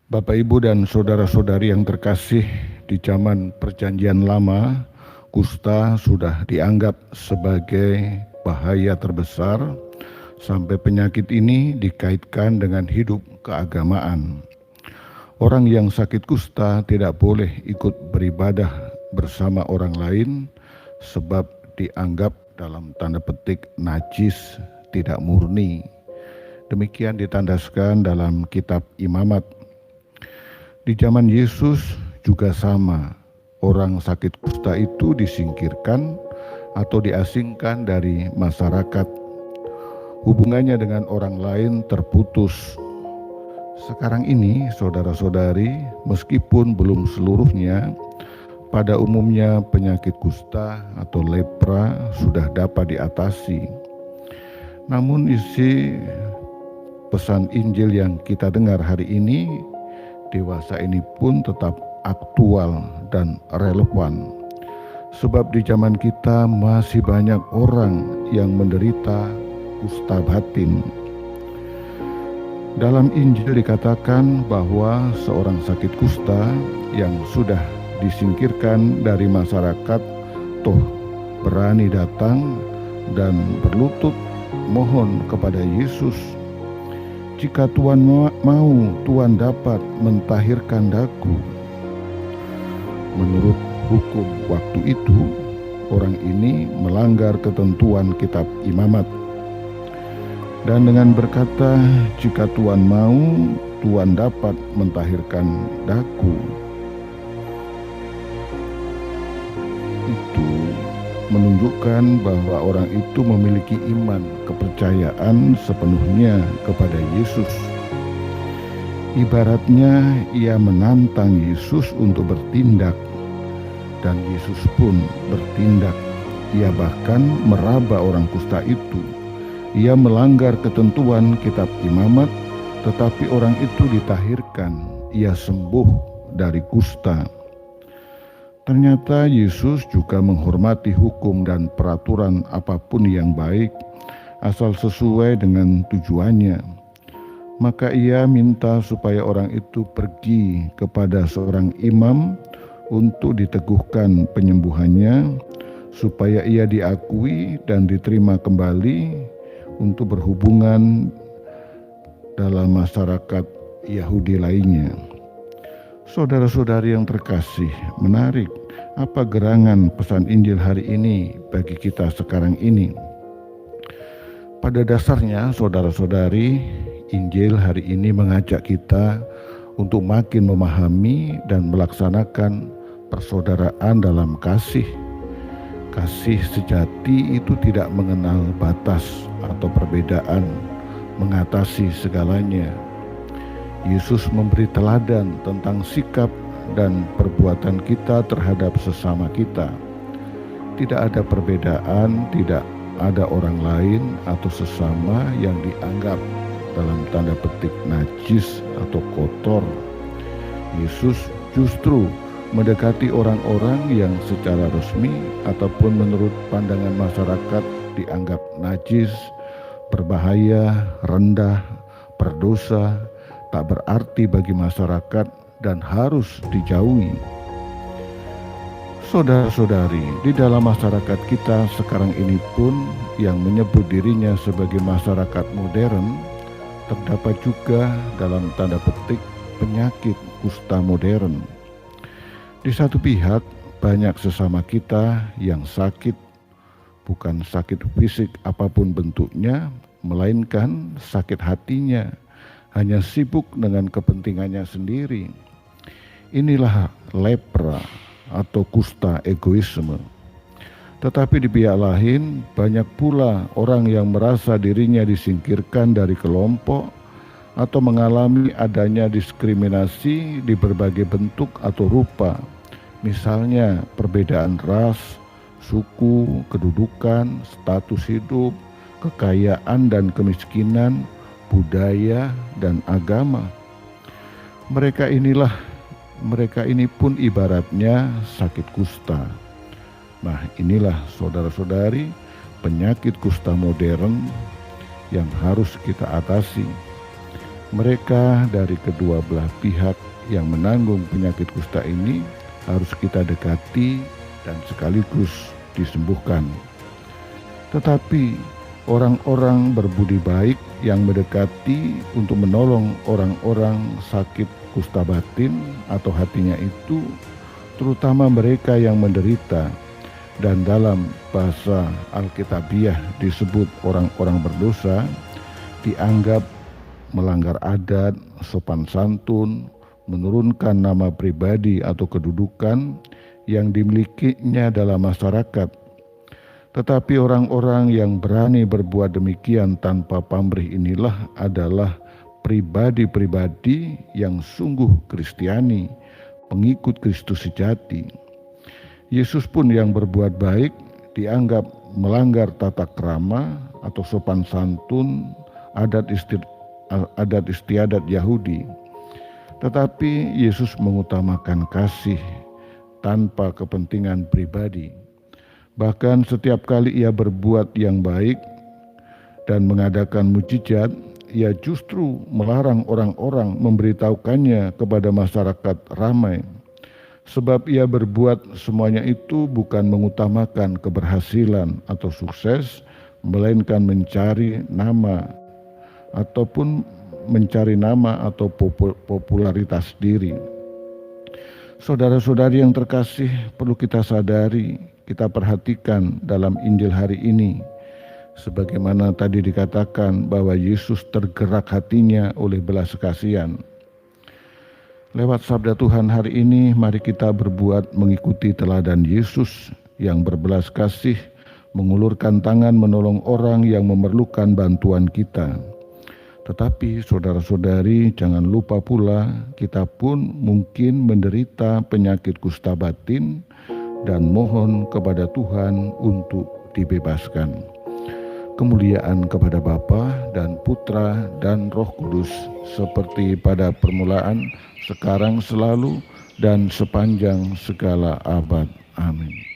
Bapak, Ibu, dan saudara-saudari yang terkasih, di zaman Perjanjian Lama, kusta sudah dianggap sebagai bahaya terbesar, sampai penyakit ini dikaitkan dengan hidup keagamaan. Orang yang sakit kusta tidak boleh ikut beribadah bersama orang lain, sebab dianggap dalam tanda petik najis, tidak murni. Demikian ditandaskan dalam kitab Imamat. Di zaman Yesus juga sama, orang sakit kusta itu disingkirkan atau diasingkan dari masyarakat. Hubungannya dengan orang lain terputus. Sekarang ini, saudara-saudari, meskipun belum seluruhnya, pada umumnya penyakit kusta atau lepra sudah dapat diatasi. Namun isi pesan Injil yang kita dengar hari ini, dewasa ini pun tetap aktual dan relevan. Sebab di zaman kita masih banyak orang yang menderita kusta batin. Dalam Injil dikatakan bahwa seorang sakit kusta yang sudah disingkirkan dari masyarakat toh berani datang dan berlutut mohon kepada Yesus, "Jika Tuhan mau, Tuhan dapat mentahirkan daku." Menurut hukum waktu itu, orang ini melanggar ketentuan kitab Imamat. Dan dengan berkata, "Jika Tuhan mau, Tuhan dapat mentahirkan daku." Itu menunjukkan bahwa orang itu memiliki iman, kepercayaan sepenuhnya kepada Yesus. Ibaratnya ia menantang Yesus untuk bertindak, dan Yesus pun bertindak. Ia bahkan meraba orang kusta itu. Ia melanggar ketentuan kitab Imamat, tetapi orang itu ditahirkan. Ia sembuh dari kusta. Ternyata Yesus juga menghormati hukum dan peraturan apapun yang baik, asal sesuai dengan tujuannya. Maka ia minta supaya orang itu pergi kepada seorang imam untuk diteguhkan penyembuhannya, supaya ia diakui dan diterima kembali untuk berhubungan dalam masyarakat Yahudi lainnya. Saudara-saudari yang terkasih, menarik apa gerangan pesan Injil hari ini bagi kita sekarang ini. Pada dasarnya, saudara-saudari, Injil hari ini mengajak kita untuk makin memahami dan melaksanakan persaudaraan dalam kasih. Kasih sejati itu tidak mengenal batas atau perbedaan, mengatasi segalanya. Yesus memberi teladan tentang sikap dan perbuatan kita terhadap sesama kita. Tidak ada perbedaan, tidak ada orang lain atau sesama yang dianggap dalam tanda petik najis atau kotor. Yesus justru mendekati orang-orang yang secara resmi ataupun menurut pandangan masyarakat dianggap najis, berbahaya, rendah, berdosa, tak berarti bagi masyarakat dan harus dijauhi. Saudara-saudari, di dalam masyarakat kita sekarang ini pun yang menyebut dirinya sebagai masyarakat modern, terdapat juga dalam tanda petik penyakit kusta modern. Di satu pihak, banyak sesama kita yang sakit, bukan sakit fisik apapun bentuknya, melainkan sakit hatinya, hanya sibuk dengan kepentingannya sendiri. Inilah lepra atau kusta egoisme. Tetapi di pihak lain, banyak pula orang yang merasa dirinya disingkirkan dari kelompok atau mengalami adanya diskriminasi di berbagai bentuk atau rupa. Misalnya perbedaan ras, suku, kedudukan, status hidup, kekayaan dan kemiskinan, budaya dan agama. Mereka ini pun ibaratnya sakit kusta. Nah, inilah saudara-saudari penyakit kusta modern yang harus kita atasi. Mereka dari kedua belah pihak yang menanggung penyakit kusta ini harus kita dekati dan sekaligus disembuhkan. Tetapi orang-orang berbudi baik yang mendekati untuk menolong orang-orang sakit kusta batin atau hatinya itu, terutama mereka yang menderita, dan dalam bahasa Alkitabiah disebut orang-orang berdosa, dianggap melanggar adat, sopan santun, menurunkan nama pribadi atau kedudukan yang dimilikinya dalam masyarakat. Tetapi orang-orang yang berani berbuat demikian tanpa pamrih inilah adalah pribadi-pribadi yang sungguh Kristiani, pengikut Kristus sejati. Yesus pun yang berbuat baik dianggap melanggar tata krama atau sopan santun, adat istiadat Yahudi. Tetapi Yesus mengutamakan kasih tanpa kepentingan pribadi. Bahkan setiap kali ia berbuat yang baik dan mengadakan mujizat, ia justru melarang orang-orang memberitahukannya kepada masyarakat ramai. Sebab ia berbuat semuanya itu bukan mengutamakan keberhasilan atau sukses, melainkan mencari nama atau popularitas diri. Saudara-saudari yang terkasih, perlu kita sadari, kita perhatikan dalam Injil hari ini, sebagaimana tadi dikatakan bahwa Yesus tergerak hatinya oleh belas kasihan. Lewat sabda Tuhan hari ini, mari kita berbuat mengikuti teladan Yesus yang berbelas kasih, mengulurkan tangan menolong orang yang memerlukan bantuan kita. Tetapi saudara-saudari, jangan lupa pula kita pun mungkin menderita penyakit kusta batin dan mohon kepada Tuhan untuk dibebaskan. Kemuliaan kepada Bapa dan Putra dan Roh Kudus, seperti pada permulaan, sekarang, selalu, dan sepanjang segala abad. Amin.